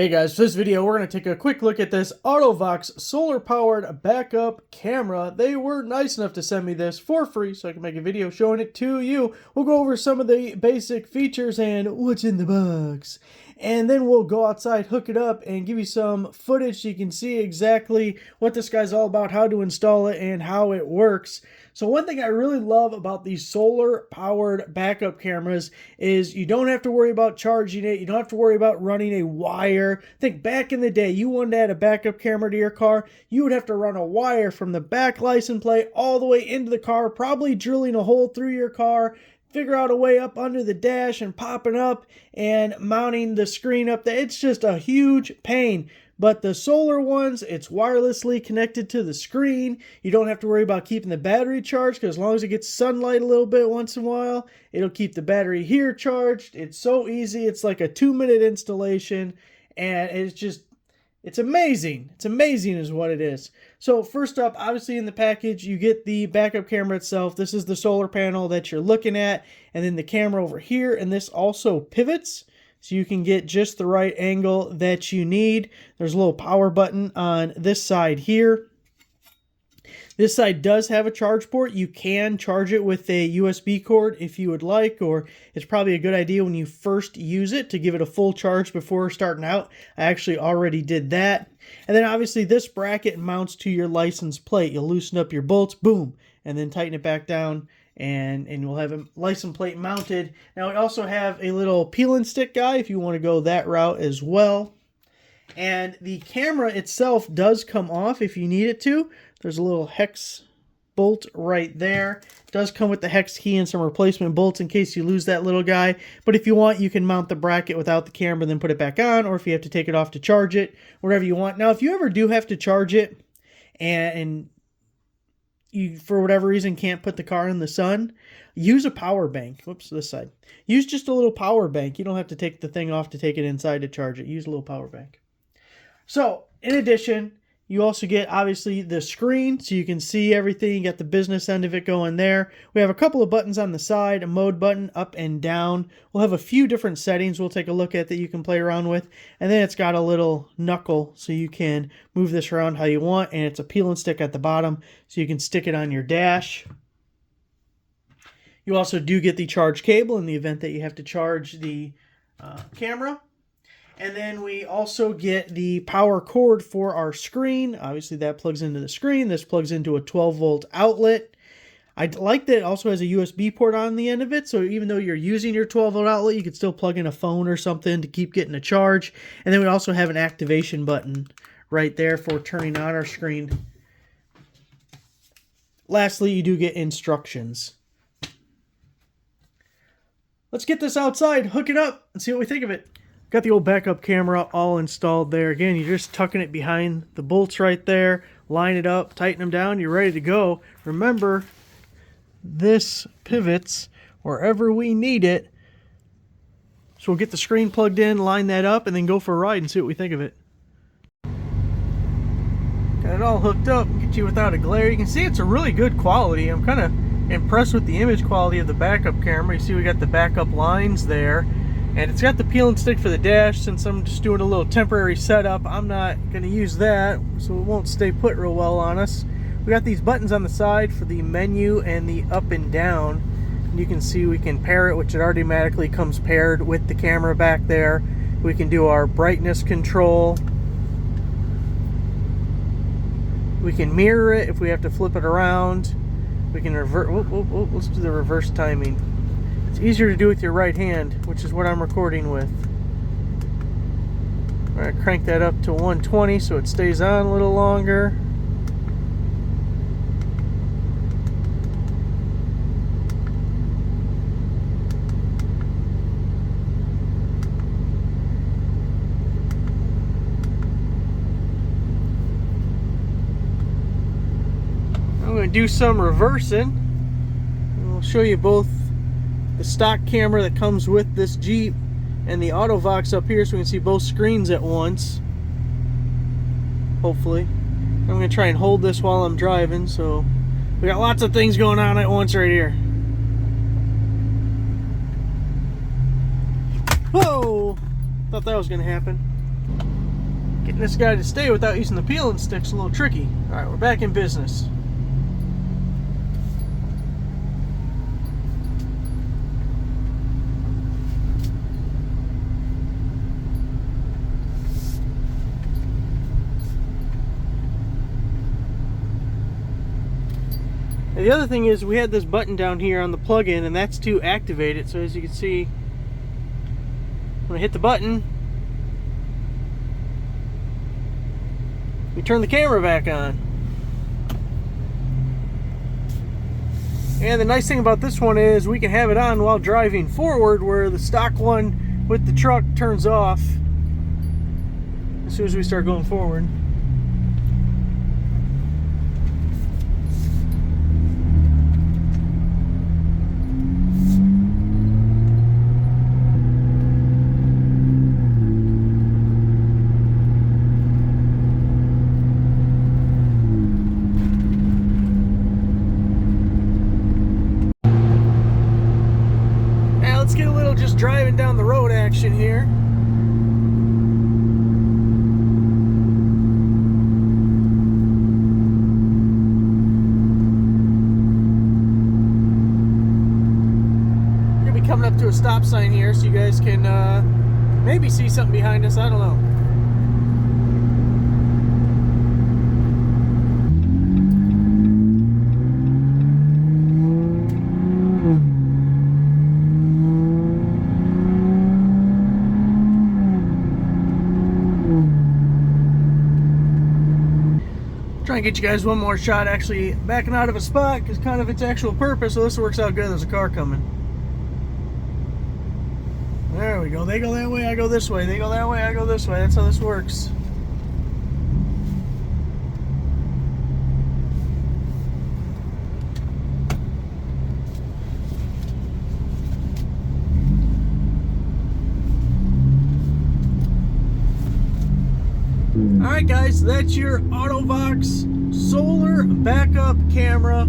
Hey guys, for this video we're going to take a quick look at this Auto-Vox solar powered backup camera. They were nice enough to send me this for free so I can make a video showing it to you. We'll go over some of the basic features and what's in the box. And then we'll go outside, hook it up, and give you some footage so you can see exactly what this guy's all about, how to install it, and how it works. So one thing I really love about these solar-powered backup cameras is you don't have to worry about charging it. You don't have to worry about running a wire. Think back in the day, you wanted to add a backup camera to your car, you would have to run a wire from the back license plate all the way into the car, probably drilling a hole through your car, figure out a way up under the dash and popping up and mounting the screen up there. It's just a huge pain. But the solar ones, it's wirelessly connected to the screen. You don't have to worry about keeping the battery charged because as long as it gets sunlight a little bit once in a while, it'll keep the battery here charged. It's so easy. It's like a 2-minute installation and it's amazing. It's amazing is what it is. So first up, obviously in the package, you get the backup camera itself. This is the solar panel that you're looking at, and then the camera over here, and this also pivots so you can get just the right angle that you need. There's a little power button on this side here. This side does have a charge port. You can charge it with a USB cord if you would like, or it's probably a good idea when you first use it to give it a full charge before starting out. I actually already did that. And then obviously this bracket mounts to your license plate. You'll loosen up your bolts, boom, and then tighten it back down, and you'll have a license plate mounted. Now we also have a little peel and stick guy if you want to go that route as well. And the camera itself does come off if you need it to. There's a little hex bolt right there. It does come with the hex key and some replacement bolts in case you lose that little guy. But if you want, you can mount the bracket without the camera, then put it back on, or if you have to take it off to charge it, whatever you want. Now, if you ever do have to charge it and you, for whatever reason, can't put the car in the sun, use a power bank. Whoops, this side. Use just a little power bank. You don't have to take the thing off to take it inside to charge it. Use a little power bank. So, in addition, you also get, obviously, the screen, so you can see everything. You got the business end of it going there. We have a couple of buttons on the side, a mode button, up and down. We'll have a few different settings we'll take a look at that you can play around with. And then it's got a little knuckle, so you can move this around how you want. And it's a peel and stick at the bottom, so you can stick it on your dash. You also do get the charge cable in the event that you have to charge the camera. And then we also get the power cord for our screen. Obviously that plugs into the screen. This plugs into a 12-volt outlet. I like that it also has a USB port on the end of it. So even though you're using your 12-volt outlet, you can still plug in a phone or something to keep getting a charge. And then we also have an activation button right there for turning on our screen. Lastly, you do get instructions. Let's get this outside, hook it up, and see what we think of it. Got the old backup camera all installed there. Again, you're just tucking it behind the bolts right there. Line it up, tighten them down, you're ready to go. Remember, this pivots wherever we need it. So we'll get the screen plugged in, line that up, and then go for a ride and see what we think of it. Got it all hooked up, get you without a glare. You can see it's a really good quality. I'm kind of impressed with the image quality of the backup camera. You see we got the backup lines there. And it's got the peel and stick for the dash. Since I'm just doing a little temporary setup, I'm not going to use that, so it won't stay put real well on us. We got these buttons on the side for the menu and the up and down. And you can see we can pair it, which it automatically comes paired with the camera back there. We can do our brightness control. We can mirror it if we have to flip it around. We can revert. Let's do the reverse timing. It's easier to do with your right hand, which is what I'm recording with. I'm going to crank that up to 120 so it stays on a little longer. I'm going to do some reversing. I'll show you both the stock camera that comes with this Jeep and the Auto-Vox up here so we can see both screens at once. Hopefully. I'm going to try and hold this while I'm driving, so we got lots of things going on at once right here. Whoa! Thought that was going to happen. Getting this guy to stay without using the peeling stick's a little tricky. Alright, we're back in business. And the other thing is we had this button down here on the plug-in, and that's to activate it. So as you can see, when I hit the button, we turn the camera back on. And the nice thing about this one is we can have it on while driving forward, where the stock one with the truck turns off as soon as we start going forward. Let's get a little just driving down the road action here. We're gonna be coming up to a stop sign here, so you guys can maybe see something behind us. I don't know. Try and get you guys one more shot actually backing out of a spot, because kind of its actual purpose. So this works out good. There's a car coming. There we go. They go that way, I go this way. They go that way, I go this way. That's how this works. Alright guys, that's your Auto-Vox solar backup camera,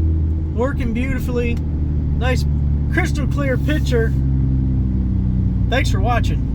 working beautifully. Nice crystal clear picture. Thanks for watching.